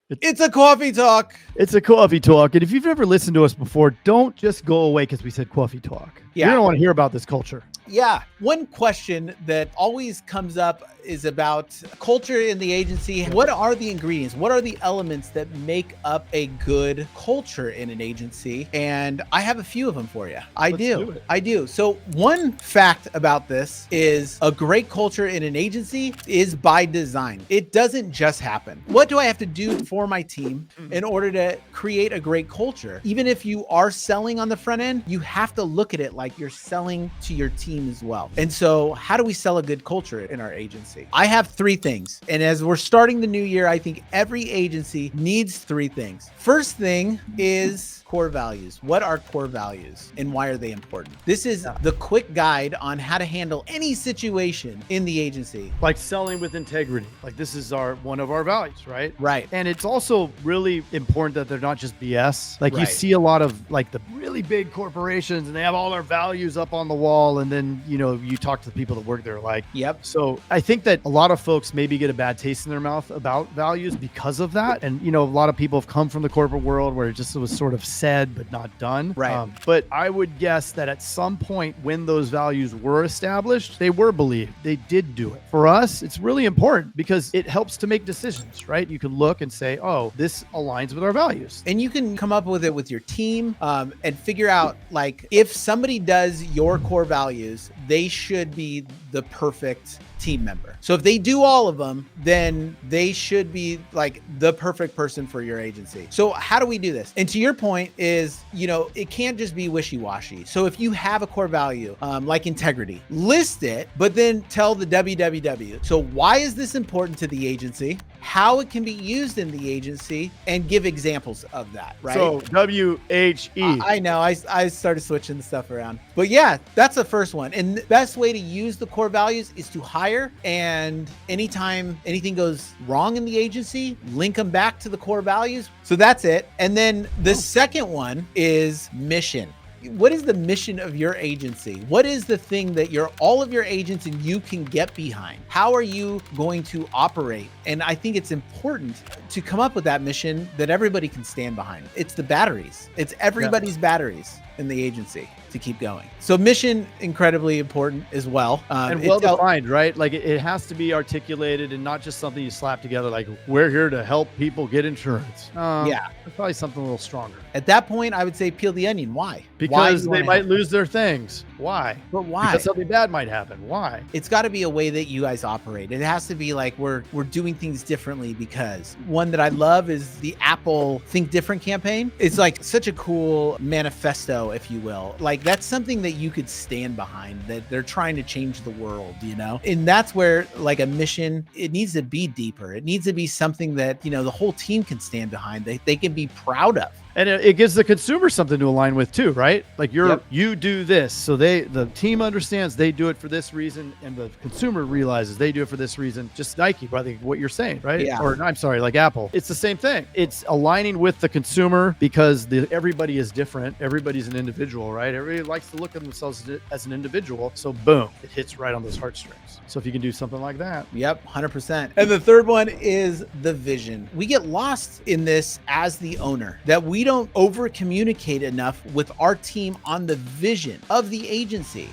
It's a coffee talk. It's a coffee talk. And if you've never listened to us before, don't just go away because we said coffee talk. Yeah. You're going to want to hear about this culture. Yeah. One question that always comes up is about culture in the agency. What are the ingredients? What are the elements that make up a good culture in an agency? And I have a few of them for you. I do. So one fact about this is a great culture in an agency is by design. It doesn't just happen. What do I have to do for my team in order to create a great culture? Even if you are selling on the front end, you have to look at it like you're selling to your team as well. And so how do we sell a good culture in our agency? I have 3 things. And as we're starting the new year, I think every agency needs 3 things. First thing is core values. What are core values and why are they important? This is the quick guide on how to handle any situation in the agency. Like selling with integrity. Like this is one of our values, right? Right. And it's also really important that they're not just BS. Like you Right. see a lot of like the really big corporations and they have all their values up on the wall. And then, you talk to the people that work there like, Yep. So I think that a lot of folks maybe get a bad taste in their mouth about values because of that. And, a lot of people have come from the corporate world where it just was sort of said, but not done. Right. But I would guess that at some point when those values were established, they were believed. They did do it. For us, it's really important because it helps to make decisions, right? You can look and say, oh, this aligns with our values. And you can come up with it with your team and figure out like if somebody does your core values, they should be the perfect team member. So if they do all of them, then they should be like the perfect person for your agency. So how do we do this? And to your point is, it can't just be wishy-washy. So if you have a core value, like integrity, list it, but then tell the WWW. So why is this important to the agency? How it can be used in the agency and give examples of that, right? So WHE. I know, I started switching the stuff around. But yeah, that's the first one. And the best way to use the core values is to hire, and anytime anything goes wrong in the agency, link them back to the core values. So that's it. And then the second one is mission. What is the mission of your agency? What is the thing that all of your agents and you can get behind? How are you going to operate? And I think it's important to come up with that mission that everybody can stand behind. It's the batteries. It's everybody's batteries in the agency to keep going. So mission, incredibly important as well. And well-defined, right? Like it has to be articulated and not just something you slap together like, we're here to help people get insurance. Probably something a little stronger. At that point, I would say peel the onion. Why? Because they might lose their things. Why? But why? Because something bad might happen. Why? It's got to be a way that you guys operate. It has to be like we're doing things differently, because one that I love is the Apple Think Different campaign. It's like such a cool manifesto, if you will. Like that's something that you could stand behind, that they're trying to change the world, And that's where like a mission, it needs to be deeper. It needs to be something that, the whole team can stand behind, they can be proud of. And it gives the consumer something to align with too, right? Like you do this. So the team understands they do it for this reason, and the consumer realizes they do it for this reason. Just Nike, I think what you're saying, right? Yeah. Or I'm sorry, like Apple. It's the same thing. It's aligning with the consumer because everybody is different. Everybody's an individual, right? Everybody likes to look at themselves as an individual. So boom, it hits right on those heartstrings. So if you can do something like that. Yep, 100%. And the third one is the vision. We get lost in this as the owner, that we don't over communicate enough with our team on the vision of the agency.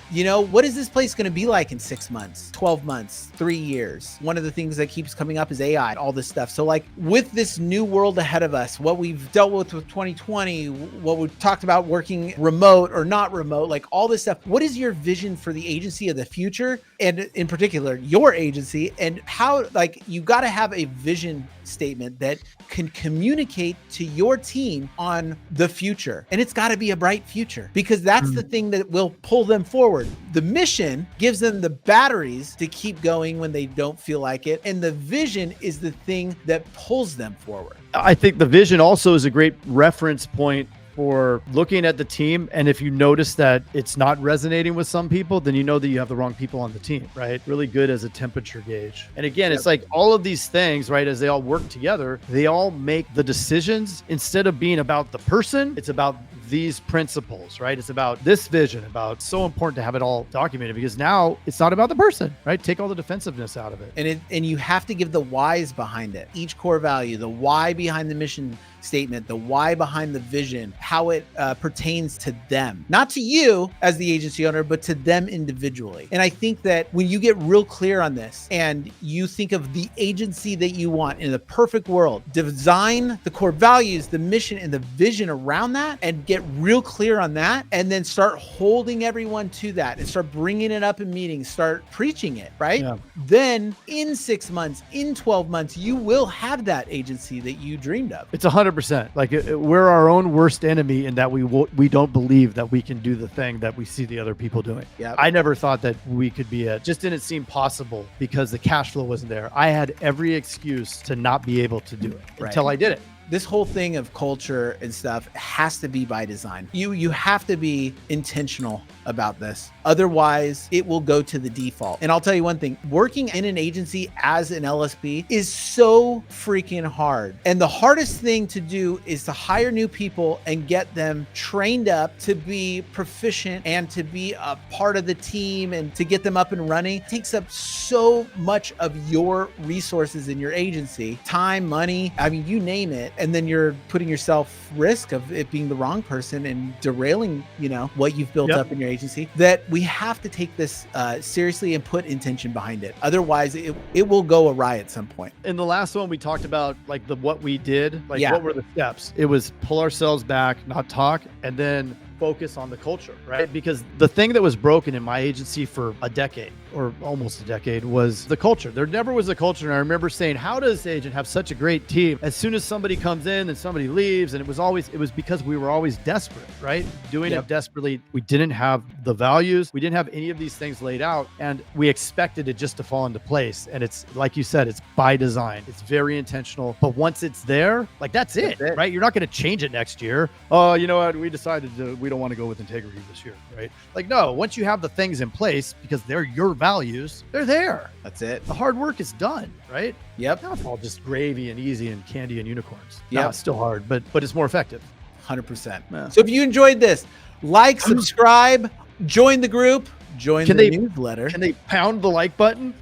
What is this place going to be like in 6 months, 12 months, 3 years? One of the things that keeps coming up is AI, all this stuff. So like with this new world ahead of us, what we've dealt with 2020, what we've talked about working remote or not remote, like all this stuff, what is your vision for the agency of the future? And in particular, your agency, and how, like, you got to have a vision statement that can communicate to your team on the future. And it's got to be a bright future, because that's the thing that will pull them forward. The mission gives them the batteries to keep going when they don't feel like it. And the vision is the thing that pulls them forward. I think the vision also is a great reference point for looking at the team. And if you notice that it's not resonating with some people, then you know that you have the wrong people on the team, right? Really good as a temperature gauge. And again, it's like all of these things, right? As they all work together, they all make the decisions. Instead of being about the person, it's about these principles, right? It's about this vision, about so important to have it all documented, because now it's not about the person, right? Take all the defensiveness out of it. And you have to give the whys behind it. Each core value, the why behind the mission statement, the why behind the vision, how it pertains to them, not to you as the agency owner, but to them individually. And I think that when you get real clear on this and you think of the agency that you want in the perfect world, design the core values, the mission, and the vision around that, and get real clear on that, and then start holding everyone to that and start bringing it up in meetings, start preaching it, right? Yeah. Then in 6 months, in 12 months, you will have that agency that you dreamed of. It's 100%. Like we're our own worst enemy in that we don't believe that we can do the thing that we see the other people doing. Yeah. I never thought that we could be it. Just didn't seem possible because the cash flow wasn't there. I had every excuse to not be able to do it until I did it. This whole thing of culture and stuff has to be by design. You have to be intentional about this. Otherwise, it will go to the default. And I'll tell you one thing, working in an agency as an LSP is so freaking hard. And the hardest thing to do is to hire new people and get them trained up to be proficient and to be a part of the team and to get them up and running. It takes up so much of your resources in your agency, time, money, I mean, you name it. And then you're putting yourself risk of it being the wrong person and derailing, what you've built up in your agency, that we have to take this seriously and put intention behind it. Otherwise, it will go awry at some point. In the last one, we talked about what we did, what were the steps? It was pull ourselves back, not talk, and then focus on the culture, right? Because the thing that was broken in my agency for a decade or almost a decade was the culture. There never was a culture. And I remember saying, how does this agent have such a great team? As soon as somebody comes in and somebody leaves, and it was because we were always desperate, right? Doing it desperately. We didn't have the values. We didn't have any of these things laid out, and we expected it just to fall into place. And it's like you said, it's by design. It's very intentional. But once it's there, that's it, right? You're not going to change it next year. Oh, you know what? We decided we don't want to go with integrity this year, right? No, once you have the things in place, because they're your values, they're there. That's it. The hard work is done, right? Yep. Now it's all just gravy and easy and candy and unicorns. Yeah, no, it's still hard, but it's more effective. 100%. Yeah. So if you enjoyed this, like, subscribe, join the group, join the newsletter. Can they pound the like button?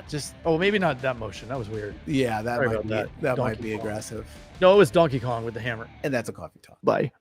Just. Oh, maybe not that motion. That was weird. Yeah, that might be aggressive. No, it was Donkey Kong with the hammer. And that's a coffee talk. Bye.